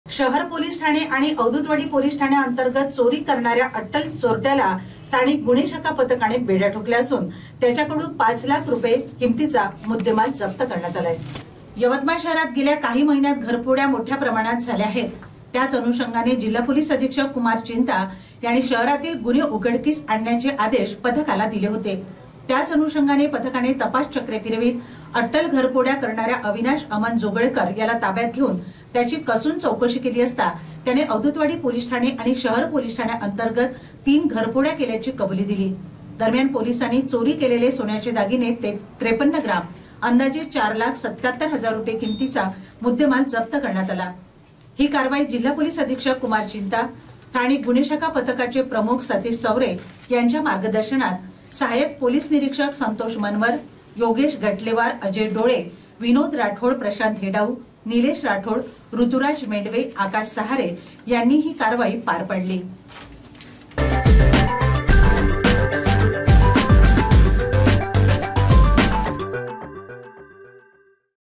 शहर पोलीस ठाणे आणि अवधूतवाडी पोलीस ठाण्याअंतर्गत चोरी करणाऱ्या अट्टल चोरट्याला स्थानिक गुन्हे शाखा पथकाने बेड्या ठोकल्या असून त्याच्याकडून 5 लाख रुपये किमतीचा मुद्देमाल जप्त करण्यात आलाय। यवतमाळ शहरात गेल्या काही महिन्यात घरफोड्या मोठ्या प्रमाणात झाल्या आहेत। त्याच अनुषंगाने जिल्हा पोलीस अधीक्षक कुमार चिंता यांनी शहरातील गुन्हे उघडकीस आणण्याचे आदेश पथकाला दिले होते। त्याच अनुषंगाने पथकाने तपास चक्रे फिरवीत अट्टल घरफोड्या करणाऱ्या अविनाश अमन जोगळेकर याला ताब्यात घेऊन त्याची कसून चौकशी केली असता त्याने अवधूतवाडी पोलीस ठाणे आणि शहर पोलीस ठाण्याअंतर्गत 3 घरफोड्या केल्याची कबुली दिली। दरम्यान पोलिसांनी चोरी केलेले सोन्याचे दागिने 53 ग्राम अंदाजे 4,77,000 रुपये किमतीचा मुद्देमाल जप्त करण्यात आला। ही कारवाई जिल्हा पोलीस अधीक्षक कुमार चिंता, स्थानिक गुन्हे शाखा पथकाचे प्रमुख सतीश चौरे यांच्या मार्गदर्शनात सहाय्यक पोलीस निरीक्षक संतोष मनवर, योगेश गटलेवार, अजय डोळे, विनोद राठोड, प्रशांत हेडाऊ, निलेश राठोड, ऋतुराज मेंढवे, आकाश सहारे यांनी ही कारवाई पार पाडली।